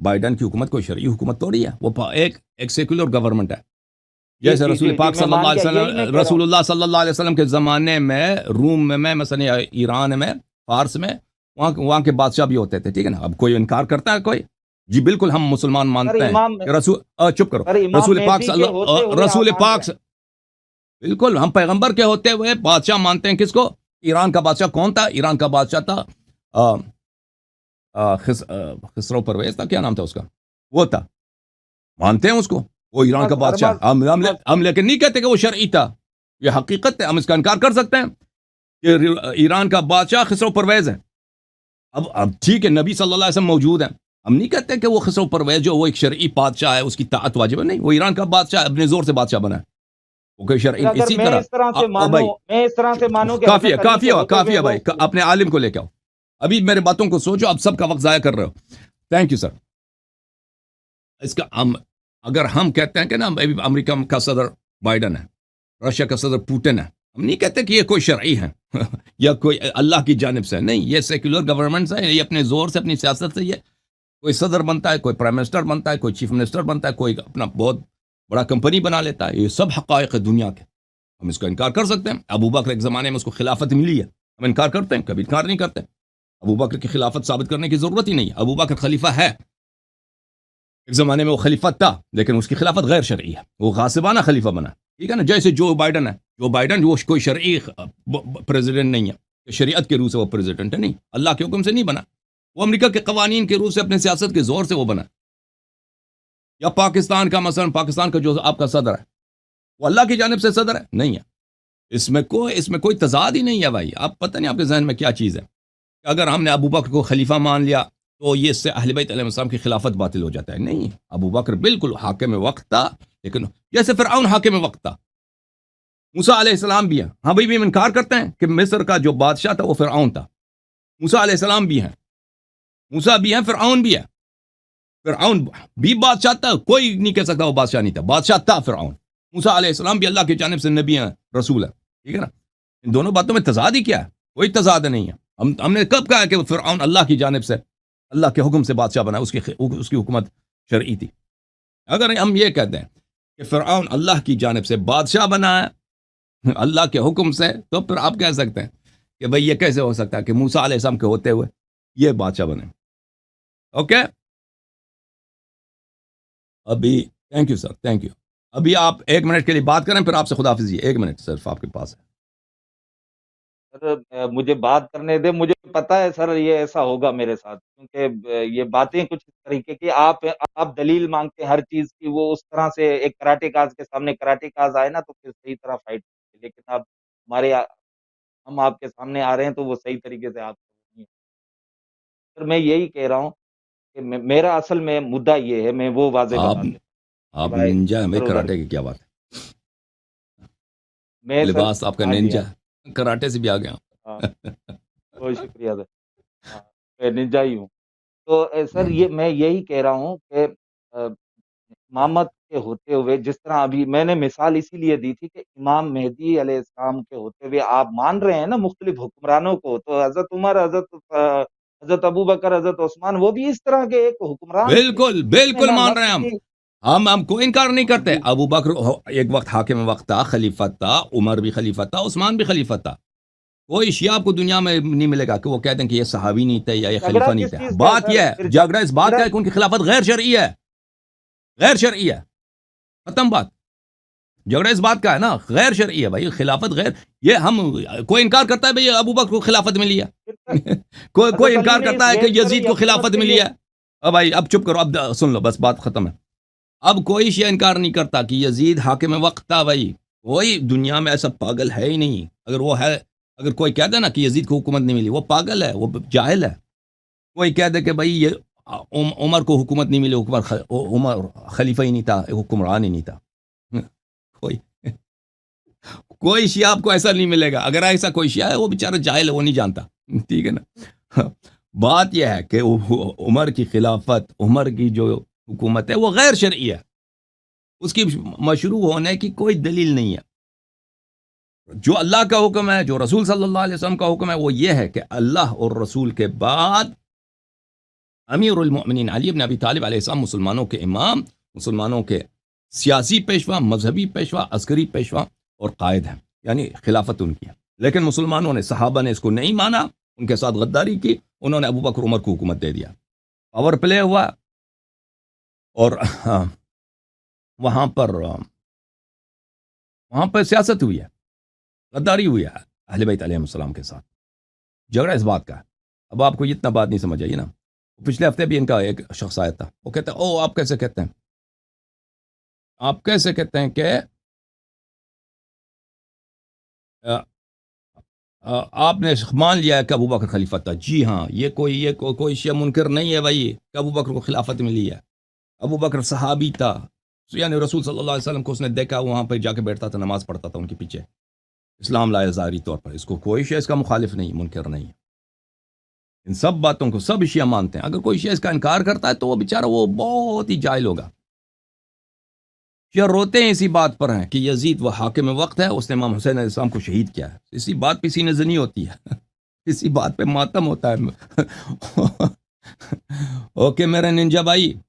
بائیڈن کی حکومت کوئی شرعی حکومت تھوڑی ہے، وہ ایک سیکولر گورنمنٹ ہے، جی جیسے جی رسول جی جی پاک میں صلی اللہ مان علیہ گیا، یہی میں وسلم، کہہ رہا ہوں۔ رسول اللہ صلی اللہ علیہ وسلم کے زمانے میں روم میں مثلا ایران میں، فارس میں، وہاں کے بادشاہ بھی ہوتے تھے، ٹھیک ہے نا۔ اب کوئی انکار کرتا ہے کوئی؟ جی بالکل، ہم مسلمان سر مانتے ہیں امام کہ چپ کرو، سر امام رسول پاک مہدی کے ہوتے ہوئے آپ رسول مان رہے پاک ہیں؟ بالکل، ہم پیغمبر کے ہوتے ہوئے بادشاہ مانتے ہیں کس کو؟ ایران کا بادشاہ کون تھا؟ ایران کا بادشاہ تھا خسرو پرویز تھا، کیا نام تھا اس کا؟ وہ تھا، مانتے ہیں اس کو، وہ ایران کا بس بادشاہ۔ اربز بس ہم لیکن نہیں کہتے کہ وہ شرعی تھا، یہ حقیقت ہے، ہم اس کا انکار کر سکتے ہیں کہ ایران کا بادشاہ خسرو پرویز ہے۔ اب ٹھیک ہے، نبی صلی اللہ علیہ وسلم موجود ہیں، ہم نہیں کہتے کہ وہ خسرو پرویز جو وہ ایک شرعی بادشاہ ہے، اس کی طاعت واجب ہے، نہیں، وہ ایران کا بادشاہ اپنے زور سے بادشاہ بنا ہے، وہ کوئی پھر شرعی اگر اسی میں طرح۔ اس طرح سے بھائی مانوں کہ کافی ہے، حضرت علی کے ہوتے کافی ہوئے ہے وہ بھائی، اپنے عالم کو لے کے آؤ، ابھی میرے باتوں کو سوچو، اب سب کا وقت ضائع کر رہے ہو۔ Thank you sir. اس کا اگر ہم کہتے ہیں کہ نا امریکہ کا صدر بائیڈن ہے، رشیا کا صدر پوٹن ہے، ہم نہیں کہتے کہ یہ کوئی شرعی ہے یا کوئی اللہ کی جانب سے، نہیں، یہ سیکولر گورنمنٹس ہے، یہ اپنے زور سے اپنی سیاست سے، یہ کوئی صدر بنتا ہے، کوئی پرائم منسٹر بنتا ہے، کوئی چیف منسٹر بنتا ہے، کوئی اپنا بہت بڑا کمپنی بنا لیتا ہے، یہ سب حقائق ہے دنیا کے، ہم اس کا انکار کر سکتے ہیں۔ ابو بکر ایک زمانے میں اس کو خلافت ملی ہے، ہم انکار کرتے ہیں؟ کبھی انکار نہیں کرتے۔ ابو بکر کی خلافت ثابت کرنے کی ضرورت ہی نہیں ہے، ابو بکر خلیفہ ہے، ایک زمانے میں وہ خلیفہ تھا، لیکن اس کی خلافت غیر شرعی ہے، وہ غاصبانہ خلیفہ بنا، ٹھیک ہے نا۔ جیسے جو بائیڈن ہے، وہ کوئی شرعی پریزیڈنٹ نہیں ہے، شریعت کے روح سے وہ پریزیڈنٹ ہے، نہیں، اللہ کے حکم سے نہیں بنا، وہ امریکہ کے قوانین کے روح سے اپنے سیاست کے زور سے وہ بنا۔ یا پاکستان کا مثلا، پاکستان کا جو آپ کا صدر ہے، وہ اللہ کی جانب سے صدر ہے؟ نہیں ہے، اس میں کوئی تضاد ہی نہیں ہے بھائی، آپ پتہ نہیں آپ کے ذہن میں کیا چیز ہے۔ اگر ہم نے ابو بکر کو خلیفہ مان لیا تو یہ اس سے اہل بیت علیہ السلام کی خلافت باطل ہو جاتا ہے؟ نہیں، ابو بکر بالکل حاکم وقت تھا، لیکن جیسے فرعون حاکم وقت تھا، موسیٰ علیہ السلام بھی ہیں، ہاں بھائی، بھی ہم انکار کرتے ہیں کہ مصر کا جو بادشاہ تھا وہ فرعون تھا، موسیٰ علیہ السلام بھی ہیں، موسیٰ بھی ہیں، فرعون بھی ہے، فرعون بھی بادشاہ تھا، کوئی نہیں کہہ سکتا وہ بادشاہ نہیں تھا، بادشاہ تھا فرعون۔ موسیٰ علیہ السلام بھی اللہ کی جانب سے نبی ہیں، رسول ہیں، ٹھیک ہے نا۔ ان دونوں باتوں میں تضاد ہی کیا ہے؟ کوئی تضاد نہیں ہے۔ ہم نے کب کہا کہ فرعون اللہ کی جانب سے، اللہ کے حکم سے بادشاہ بنا، اس کی حکومت شرعی تھی؟ اگر ہم یہ کہتے ہیں کہ فرعون اللہ کی جانب سے بادشاہ بنا ہے اللہ کے حکم سے، تو پھر آپ کہہ سکتے ہیں کہ بھئی یہ کیسے ہو سکتا ہے کہ موسیٰ علیہ السلام کے ہوتے ہوئے یہ بادشاہ بنے؟ اوکے، ابھی thank you sir, thank you. ابھی آپ 1 منٹ کے لیے بات کریں، پھر آپ سے خداحافظی، 1 منٹ صرف آپ کے پاس ہے۔ سر مجھے بات کرنے دے، مجھے پتا ہے سر یہ ایسا ہوگا میرے ساتھ، کیونکہ یہ باتیں کچھ اس طریقے کی، آپ دلیل مانگتے ہیں ہر چیز کی، وہ اس طرح سے ایک کراٹے کاز کے سامنے کراٹے کاز آئے نا تو پھر صحیح طرح فائٹ، لیکن اب ہم آپ کے سامنے آ رہے ہیں تو وہ صحیح طریقے سے آپ سر میں یہی کہہ رہا ہوں کہ میرا اصل میں مدعا یہ ہے، میں وہ واضح آپ بتا دیتا ہوں کہ آپ بھائی ننجا ہیں بھائی، ادھر ادھر کراٹے کی کیا بات میں ہے، سر لباس آپ کا ہاں جی ننجا ہاں ہے، کراٹے سے بھی آ گیا ہاں بہت شکریہ سر، ہاں میں ننجا ہی ہوں۔ تو سر میں یہی کہہ رہا ہوں کہ امامت کے ہوتے ہوئے، جس طرح ابھی میں نے مثال اسی لیے دی تھی کہ امام مہدی علیہ السلام کے ہوتے ہوئے آپ مان رہے ہیں نا مختلف حکمرانوں کو، تو حضرت عمر، حضرت حضرت ابو بکر، حضرت عثمان، وہ بھی اس طرح کے ایک حکمران تھے بالکل جس نے بالکل نہ مان رہے ہیں نفس ہم کی. ہم کوئی انکار نہیں کرتے. جی ابو بکر ایک وقت حاکم وقت تھا، خلیفہ تھا، عمر بھی خلیفہ تھا، عثمان بھی خلیفہ تھا. کوئی شیعہ آپ کو دنیا میں نہیں ملے گا کہ وہ کہتے ہیں کہ یہ صحابی نہیں تھے یا پھر یہ جھگڑا خلیفہ نہیں کس تھے. چیز کا ہے بات یہ سر؟ ہے، جھگڑا اس بات کا ہے کہ ان کی خلافت غیر شرعی ہے، غیر شرعی ہے، ختم بات. جھگڑا اس بات کا ہے نا، غیر شرعی ہے بھائی، خلافت غیر. یہ ہم کوئی انکار کرتا ہے بھائی ابو بکر کو خلافت ملی پھر ہے کوئی حضرت علی انکار نے اس کرتا ہے کہ غیر یزید شرعی کو حکومت خلافت کے ملی لیے. ہے. اب بھائی اب چپ کرو، اب سن لو، بس بات ختم ہے. اب کوئی شیعہ انکار نہیں کرتا کہ یزید حاکم وقت تھا بھائی. کوئی دنیا میں ایسا پاگل ہے ہی نہیں. اگر وہ ہے، اگر کوئی کہہ دے نا کہ یزید کو حکومت نہیں ملی، وہ پاگل ہے، وہ جاہل ہے. کوئی کہہ دے کہ بھائی یہ عمر کو حکومت نہیں ملی، عمر خلیفہ ہی نہیں تھا، حکمران ہی نہیں تھا. کوئی کوئی شیعہ آپ کو ایسا نہیں ملے گا. اگر ایسا کوئی شیعہ ہے وہ بیچارہ جاہل ہے، وہ نہیں جانتا. ٹھیک ہے نا. بات یہ ہے کہ عمر کی خلافت، عمر کی جو حکومت ہے وہ غیر شرعی ہے، اس کی مشروع ہونے کی کوئی دلیل نہیں ہے. جو اللہ کا حکم ہے، جو رسول صلی اللہ علیہ وسلم کا حکم ہے، وہ یہ ہے کہ اللہ اور رسول کے بعد امیر المؤمنین علی بن ابی طالب علیہ السلام مسلمانوں کے امام، مسلمانوں کے سیاسی پیشوا، مذہبی پیشوا، عسکری پیشوا اور قائد ہیں، یعنی خلافت ان کی ہے. لیکن مسلمانوں نے، صحابہ نے اس کو نہیں مانا، ان کے ساتھ غداری کی، انہوں نے ابو بکر عمر کو حکومت دے دیا. پاور پلے ہوا اور وہاں پر سیاست ہوئی ہے، غداری ہوئی ہے اہل بیت علیہ السلام کے ساتھ. جھگڑا اس بات کا ہے. اب آپ کو اتنا بات نہیں سمجھ آئی نا. پچھلے ہفتے بھی ان کا ایک شخص آیا تھا، وہ کہتا ہے او آپ کیسے کہتے ہیں، آپ کیسے کہتے ہیں کہ آپ نے مان لیا ہے کہ ابو بکر خلیفہ تھا. جی ہاں، یہ کوئی شیعہ منکر نہیں ہے بھائی کہ ابو بکر کو خلافت ملی ہے. ابو بکر صحابی تھا، یعنی رسول صلی اللہ علیہ وسلم کو اس نے دیکھا، وہاں پہ جا کے بیٹھتا تھا، نماز پڑھتا تھا ان کے پیچھے، اسلام لایا ظاہری طور پر. اس کو کوئی شیعہ اس کا مخالف نہیں، منکر نہیں ہے. ان سب باتوں کو سب شیعہ مانتے ہیں. اگر کوئی شیعہ اس کا انکار کرتا ہے تو وہ بیچارہ وہ بہت ہی جاہل ہوگا. شیعہ روتے ہیں اسی بات پر ہیں کہ یزید وہ حاکم وقت ہے، اس نے امام حسین علیہ السلام کو شہید کیا ہے. اسی بات پہ سینہ زنی ہوتی ہے اسی بات پہ ماتم ہوتا ہے. اوکے میرے ننجا بھائی،